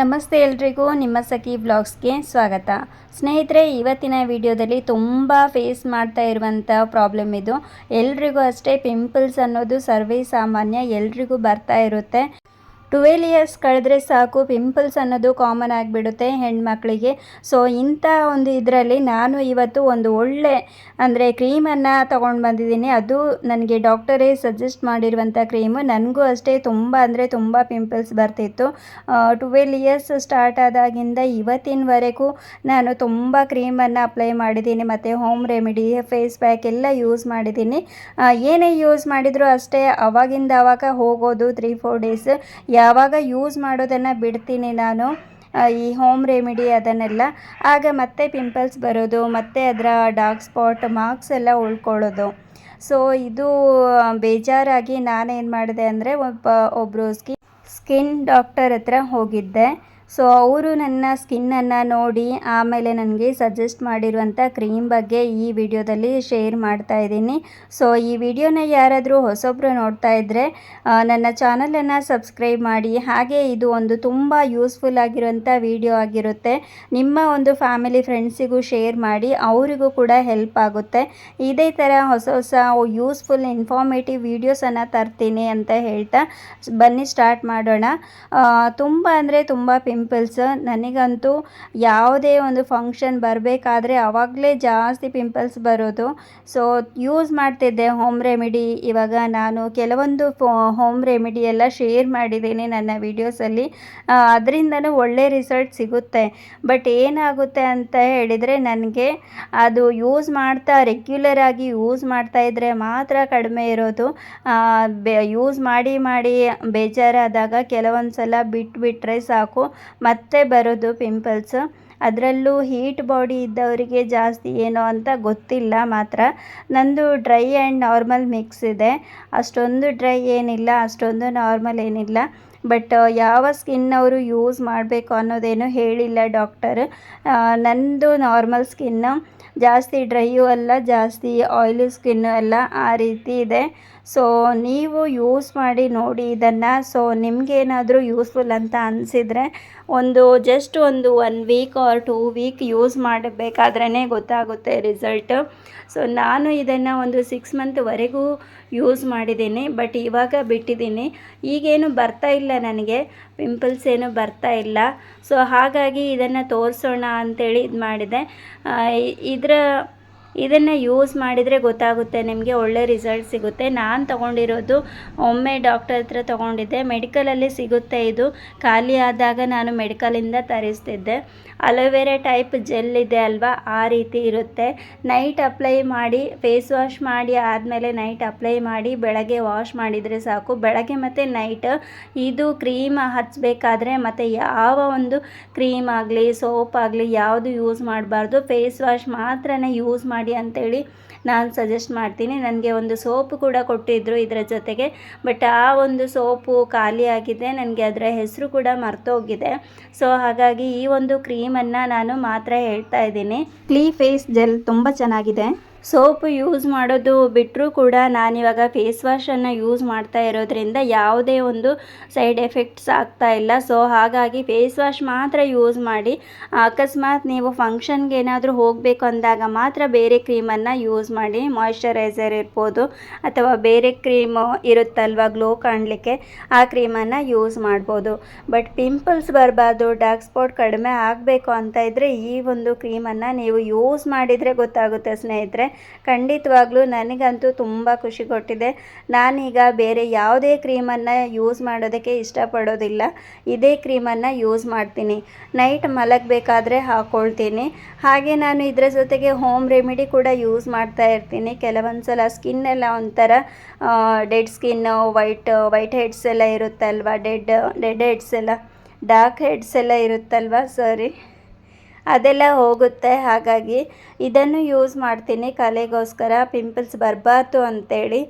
ನಮಸ್ತೆ ಎಲ್ರಿಗೂ, ನಿಮ್ಮ ಸಖಿ ಬ್ಲಾಗ್ಸ್ಗೆ ಸ್ವಾಗತ. ಸ್ನೇಹಿತರೆ, ಇವತ್ತಿನ ವಿಡಿಯೋದಲ್ಲಿ ತುಂಬ ಫೇಸ್ ಮಾಡ್ತಾ ಇರುವಂಥ ಪ್ರಾಬ್ಲಮ್ ಇದು. ಎಲ್ರಿಗೂ ಅಷ್ಟೇ ಪಿಂಪಲ್ಸ್ ಅನ್ನೋದು ಸರ್ವೇ ಸಾಮಾನ್ಯ, ಎಲ್ರಿಗೂ ಬರ್ತಾ ಇರುತ್ತೆ. 12 ಇಯರ್ಸ್ ಕಳೆದ್ರೆ ಸಾಕು ಪಿಂಪಲ್ಸ್ ಅನ್ನೋದು ಕಾಮನ್ ಆಗಿಬಿಡುತ್ತೆ ಹೆಣ್ಮಕ್ಳಿಗೆ. ಸೊ ಇಂಥ ಒಂದು ಇದರಲ್ಲಿ ನಾನು ಇವತ್ತು ಒಂದು ಒಳ್ಳೆ ಅಂದರೆ ಕ್ರೀಮನ್ನು ತೊಗೊಂಡು ಬಂದಿದ್ದೀನಿ. ಅದು ನನಗೆ ಡಾಕ್ಟರೇ ಸಜೆಸ್ಟ್ ಮಾಡಿರುವಂಥ ಕ್ರೀಮು. ನನಗೂ ಅಷ್ಟೇ ತುಂಬ ಪಿಂಪಲ್ಸ್ ಬರ್ತಿತ್ತು. 12 ಇಯರ್ಸ್ ಸ್ಟಾರ್ಟ್ ಆದಾಗಿಂದ ಇವತ್ತಿನವರೆಗೂ ನಾನು ತುಂಬ ಕ್ರೀಮನ್ನು ಅಪ್ಲೈ ಮಾಡಿದ್ದೀನಿ, ಮತ್ತು ಹೋಮ್ ರೆಮಿಡಿ, ಫೇಸ್ ಪ್ಯಾಕ್ ಎಲ್ಲ ಯೂಸ್ ಮಾಡಿದ್ದೀನಿ. ಏನೇ ಯೂಸ್ ಮಾಡಿದರೂ ಅಷ್ಟೇ ಅವಾಗಿಂದ ಆವಾಗ ಹೋಗೋದು 3-4 ಡೇಸ್. ಯಾವಾಗ ಯೂಸ್ ಮಾಡೋದನ್ನು ಬಿಡ್ತೀನಿ ನಾನು ಈ ಹೋಮ್ ರೆಮಿಡಿ ಅದನ್ನೆಲ್ಲ, ಆಗ ಮತ್ತೆ ಪಿಂಪಲ್ಸ್ ಬರೋದು, ಮತ್ತು ಅದರ ಡಾರ್ಕ್ ಸ್ಪಾಟ್ ಮಾರ್ಕ್ಸ್ ಎಲ್ಲ ಉಳ್ಕೊಳ್ಳೋದು. ಸೊ ಇದು ಬೇಜಾರಾಗಿ ನಾನೇನು ಮಾಡಿದೆ ಅಂದರೆ ಒಬ್ಬರು ಸ್ಕಿನ್ ಡಾಕ್ಟರ್ ಹತ್ರ ಹೋಗಿದ್ದೆ. ಸೊ ಅವರು ನನ್ನ ಸ್ಕಿನ್ನನ್ನು ನೋಡಿ ಆಮೇಲೆ ನನಗೆ ಸಜೆಸ್ಟ್ ಮಾಡಿರುವಂಥ ಕ್ರೀಮ್ ಬಗ್ಗೆ ಈ ವಿಡಿಯೋದಲ್ಲಿ ಶೇರ್ ಮಾಡ್ತಾ ಇದ್ದೀನಿ. ಸೊ ಈ ವಿಡಿಯೋನ ಯಾರಾದರೂ ಹೊಸೊಬ್ಬರು ನೋಡ್ತಾ ಇದ್ದರೆ ನನ್ನ ಚಾನಲನ್ನು ಸಬ್ಸ್ಕ್ರೈಬ್ ಮಾಡಿ. ಹಾಗೆ ಇದು ಒಂದು ತುಂಬ ಯೂಸ್ಫುಲ್ ಆಗಿರುವಂಥ ವಿಡಿಯೋ ಆಗಿರುತ್ತೆ. ನಿಮ್ಮ ಒಂದು ಫ್ಯಾಮಿಲಿ ಫ್ರೆಂಡ್ಸಿಗೂ ಶೇರ್ ಮಾಡಿ, ಅವರಿಗೂ ಕೂಡ ಹೆಲ್ಪ್ ಆಗುತ್ತೆ. ಇದೇ ಥರ ಹೊಸ ಯೂಸ್ಫುಲ್ ಇನ್ಫಾರ್ಮೇಟಿವ್ ವೀಡಿಯೋಸನ್ನು ತರ್ತೀನಿ ಅಂತ ಹೇಳ್ತಾ ಬನ್ನಿ ಸ್ಟಾರ್ಟ್ ಮಾಡೋಣ. ತುಂಬ ಪಿಂಪಲ್ಸ್ ನನಗಂತೂ ಯಾವುದೇ ಒಂದು ಫಂಕ್ಷನ್ ಬರಬೇಕಾದ್ರೆ ಆವಾಗಲೇ ಜಾಸ್ತಿ ಪಿಂಪಲ್ಸ್ ಬರೋದು. ಸೊ ಯೂಸ್ ಮಾಡ್ತಿದ್ದೆ ಹೋಮ್ ರೆಮಿಡಿ. ಇವಾಗ ನಾನು ಕೆಲವೊಂದು ಹೋಮ್ ರೆಮಿಡಿ ಎಲ್ಲ ಶೇರ್ ಮಾಡಿದ್ದೀನಿ ನನ್ನ ವೀಡಿಯೋಸಲ್ಲಿ. ಅದರಿಂದನೂ ಒಳ್ಳೆ ರಿಸಲ್ಟ್ ಸಿಗುತ್ತೆ. ಬಟ್ ಏನಾಗುತ್ತೆ ಅಂತ ಹೇಳಿದರೆ, ನನಗೆ ಅದು ಯೂಸ್ ಮಾಡ್ತಾ ರೆಗ್ಯುಲರ್ ಆಗಿ ಯೂಸ್ ಮಾಡ್ತಾ ಇದ್ದರೆ ಮಾತ್ರ ಕಡಿಮೆ ಇರೋದು. ಯೂಸ್ ಮಾಡಿ ಬೇಜಾರಾದಾಗ ಕೆಲವೊಂದು ಸಲ ಬಿಟ್ಟರೆ ಸಾಕು ಮತ್ತೆ ಬರೋದು ಪಿಂಪಲ್ಸ್. ಅದರಲ್ಲೂ ಹೀಟ್ ಬಾಡಿ ಇದ್ದವರಿಗೆ ಜಾಸ್ತಿ ಏನೋ ಅಂತ ಗೊತ್ತಿಲ್ಲ. ಮಾತ್ರ ನಂದು ಡ್ರೈ ಆ್ಯಂಡ್ ನಾರ್ಮಲ್ ಮಿಕ್ಸ್ ಇದೆ. ಅಷ್ಟೊಂದು ಡ್ರೈ ಏನಿಲ್ಲ, ಅಷ್ಟೊಂದು ನಾರ್ಮಲ್ ಏನಿಲ್ಲ. ಬಟ್ ಯಾವ ಸ್ಕಿನ್ ಅವರು ಯೂಸ್ ಮಾಡಬೇಕು ಅನ್ನೋದೇನು ಹೇಳಿಲ್ಲ ಡಾಕ್ಟರ್. ನಂದು ನಾರ್ಮಲ್ ಸ್ಕಿನ್ನು, ಜಾಸ್ತಿ ಡ್ರೈಯೂ ಅಲ್ಲ, ಜಾಸ್ತಿ ಆಯಿಲಿ ಸ್ಕಿನ್ನು ಅಲ್ಲ, ಆ ರೀತಿ ಇದೆ. ಸೊ ನೀವು ಯೂಸ್ ಮಾಡಿ ನೋಡಿ ಇದನ್ನು. ಸೊ ನಿಮಗೇನಾದರೂ ಯೂಸ್ಫುಲ್ ಅಂತ ಅನಿಸಿದರೆ ಜಸ್ಟ್ ಒಂದು 1 ವೀಕ್ ಆರ್ 2 ವೀಕ್ ಯೂಸ್ ಮಾಡಬೇಕಾದ್ರೇ ಗೊತ್ತಾಗುತ್ತೆ ರಿಸಲ್ಟ್. ಸೊ ನಾನು ಇದನ್ನು ಒಂದು 6 ಮಂತ್ವರೆಗೂ ಯೂಸ್ ಮಾಡಿದ್ದೀನಿ. ಬಟ್ ಇವಾಗ ಬಿಟ್ಟಿದ್ದೀನಿ. ಈಗೇನು ಬರ್ತಾ ಇಲ್ಲ, ನನಗೆ ಪಿಂಪಲ್ಸ್ ಏನು ಬರ್ತಾ ಇಲ್ಲ. ಸೊ ಹಾಗಾಗಿ ಇದನ್ನು ತೋರಿಸೋಣ ಅಂಥೇಳಿ ಇದು ಮಾಡಿದೆ. ಇದನ್ನು ಯೂಸ್ ಮಾಡಿದರೆ ಗೊತ್ತಾಗುತ್ತೆ ನಿಮಗೆ, ಒಳ್ಳೆ ರಿಸಲ್ಟ್ ಸಿಗುತ್ತೆ. ನಾನು ತೊಗೊಂಡಿರೋದು ಒಮ್ಮೆ ಡಾಕ್ಟರ್ ಹತ್ರ ತೊಗೊಂಡಿದ್ದೆ. ಮೆಡಿಕಲಲ್ಲಿ ಸಿಗುತ್ತೆ ಇದು. ಖಾಲಿ ಆದಾಗ ನಾನು ಮೆಡಿಕಲಿಂದ ತರಿಸ್ತಿದ್ದೆ. ಅಲೋವೆರಾ ಟೈಪ್ ಜೆಲ್ ಇದೆ ಅಲ್ವಾ, ಆ ರೀತಿ ಇರುತ್ತೆ. ನೈಟ್ ಅಪ್ಲೈ ಮಾಡಿ, ಫೇಸ್ ವಾಶ್ ಮಾಡಿ ಆದಮೇಲೆ ನೈಟ್ ಅಪ್ಲೈ ಮಾಡಿ ಬೆಳಗ್ಗೆ ವಾಶ್ ಮಾಡಿದರೆ ಸಾಕು. ಬೆಳಗ್ಗೆ ಮತ್ತು ನೈಟ್ ಇದು ಕ್ರೀಮ್ ಹಚ್ಚಬೇಕಾದ್ರೆ, ಮತ್ತು ಯಾವ ಒಂದು ಕ್ರೀಮ್ ಆಗಲಿ ಸೋಪ್ ಆಗಲಿ ಯಾವುದು ಯೂಸ್ ಮಾಡಬಾರ್ದು. ಫೇಸ್ ವಾಶ್ ಮಾತ್ರನೇ ಯೂಸ್ ಮಾಡಿ ಅಂತೇಳಿ ನಾನು ಸಜೆಸ್ಟ್ ಮಾಡ್ತೀನಿ. ನನಗೆ ಒಂದು ಸೋಪು ಕೂಡ ಕೊಟ್ಟಿದ್ದರು ಇದರ ಜೊತೆಗೆ. ಬಟ್ ಆ ಒಂದು ಸೋಪು ಖಾಲಿ ಆಗಿದೆ, ನನಗೆ ಅದರ ಹೆಸರು ಕೂಡ ಮರ್ತೋಗಿದೆ. ಸೊ ಹಾಗಾಗಿ ಈ ಒಂದು ಕ್ರೀಮನ್ನು ನಾನು ಮಾತ್ರ ಹೇಳ್ತಾ ಇದ್ದೀನಿ. ಕ್ಲೀ ಫೇಸ್ ಜೆಲ್ ತುಂಬ ಚೆನ್ನಾಗಿದೆ. ಸೋಪು ಯೂಸ್ ಮಾಡೋದು ಬಿಟ್ಟರೂ ಕೂಡ ನಾನಿವಾಗ ಫೇಸ್ ವಾಶನ್ನು ಯೂಸ್ ಮಾಡ್ತಾ ಇರೋದ್ರಿಂದ ಯಾವುದೇ ಒಂದು ಸೈಡ್ ಎಫೆಕ್ಟ್ಸ್ ಆಗ್ತಾ ಇಲ್ಲ. ಸೊ ಹಾಗಾಗಿ ಫೇಸ್ ವಾಶ್ ಮಾತ್ರ ಯೂಸ್ ಮಾಡಿ. ಅಕಸ್ಮಾತ್ ನೀವು ಫಂಕ್ಷನ್ಗೆ ಏನಾದರೂ ಹೋಗಬೇಕು ಅಂದಾಗ ಮಾತ್ರ ಬೇರೆ ಕ್ರೀಮನ್ನು ಯೂಸ್ ಮಾಡಿ. ಮಾಯ್ಶ್ಚರೈಸರ್ ಇರ್ಬೋದು, ಅಥವಾ ಬೇರೆ ಕ್ರೀಮ್ ಇರುತ್ತಲ್ವ ಗ್ಲೋ ಕಾಣಲಿಕ್ಕೆ, ಆ ಕ್ರೀಮನ್ನು ಯೂಸ್ ಮಾಡ್ಬೋದು. ಬಟ್ ಪಿಂಪಲ್ಸ್ ಬರಬಾರ್ದು, ಡಾರ್ಕ್ ಸ್ಪಾಟ್ ಕಡಿಮೆ ಆಗಬೇಕು ಅಂತ ಇದ್ದರೆ ಈ ಒಂದು ಕ್ರೀಮನ್ನು ನೀವು ಯೂಸ್ ಮಾಡಿದರೆ ಗೊತ್ತಾಗುತ್ತೆ ಸ್ನೇಹಿತರೆ. ಖಂಡಿತವಾಗ್ಲೂ ನನಗಂತೂ ತುಂಬ ಖುಷಿ ಕೊಟ್ಟಿದೆ. ನಾನೀಗ ಬೇರೆ ಯಾವುದೇ ಕ್ರೀಮನ್ನು ಯೂಸ್ ಮಾಡೋದಕ್ಕೆ ಇಷ್ಟಪಡೋದಿಲ್ಲ. ಇದೇ ಕ್ರೀಮನ್ನು ಯೂಸ್ ಮಾಡ್ತೀನಿ. ನೈಟ್ ಮಲಗಬೇಕಾದ್ರೆ ಹಾಕ್ಕೊಳ್ತೀನಿ. ಹಾಗೆ ನಾನು ಇದರ ಜೊತೆಗೆ ಹೋಮ್ ರೆಮಿಡಿ ಕೂಡ ಯೂಸ್ ಮಾಡ್ತಾ ಇರ್ತೀನಿ. ಕೆಲವೊಂದು ಸಲ ಸ್ಕಿನ್ ಎಲ್ಲ ಒಂಥರ ಡೆಡ್ ಸ್ಕಿನ್ನು, ವೈಟ್ ಹೆಡ್ಸ್ ಎಲ್ಲ ಇರುತ್ತಲ್ವ, ಡೆಡ್ ಹೆಡ್ಸ್ ಎಲ್ಲ, ಡಾರ್ಕ್ ಹೆಡ್ಸ್ ಎಲ್ಲ ಇರುತ್ತಲ್ವ, ಅದೆಲ್ಲ ಹೋಗುತ್ತೆ. ಹಾಗಾಗಿ ಇದನ್ನು ಯೂಸ್ ಮಾಡ್ತೀನಿ ಕಲೆಗೋಸ್ಕರ, ಪಿಂಪಲ್ಸ್ ಬರಬಾರ್ದು ಅಂಥೇಳಿ.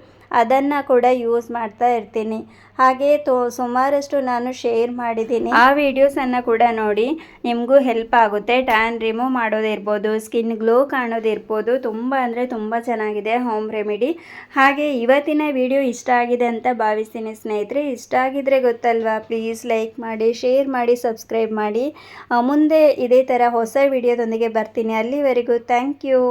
ಅದನ್ನು ಕೂಡ ಯೂಸ್ ಮಾಡ್ತಾ ಇರ್ತೀನಿ. ಹಾಗೆ ಸುಮಾರಷ್ಟು ನಾನು ಶೇರ್ ಮಾಡಿದ್ದೀನಿ, ಆ ವಿಡಿಯೋಸನ್ನು ಕೂಡ ನೋಡಿ, ನಿಮಗೂ ಹೆಲ್ಪ್ ಆಗುತ್ತೆ. ಟ್ಯಾನ್ ರಿಮೂವ್ ಮಾಡೋದಿರ್ಬೋದು, ಸ್ಕಿನ್ ಗ್ಲೋ ಕಾಣೋದಿರ್ಬೋದು, ತುಂಬ ಅಂದರೆ ತುಂಬ ಚೆನ್ನಾಗಿದೆ ಹೋಮ್ ರೆಮಿಡಿ. ಹಾಗೆ ಇವತ್ತಿನ ವಿಡಿಯೋ ಇಷ್ಟ ಆಗಿದೆ ಅಂತ ಭಾವಿಸ್ತೀನಿ ಸ್ನೇಹಿತರೆ. ಇಷ್ಟ ಆಗಿದ್ರೆ ಗೊತ್ತಲ್ವಾ, ಪ್ಲೀಸ್ ಲೈಕ್ ಮಾಡಿ, ಶೇರ್ ಮಾಡಿ, ಸಬ್ಸ್ಕ್ರೈಬ್ ಮಾಡಿ. ಮುಂದೆ ಇದೇ ಥರ ಹೊಸ ವಿಡಿಯೋದೊಂದಿಗೆ ಬರ್ತೀನಿ. ಅಲ್ಲಿವರೆಗೂ ಥ್ಯಾಂಕ್ ಯು.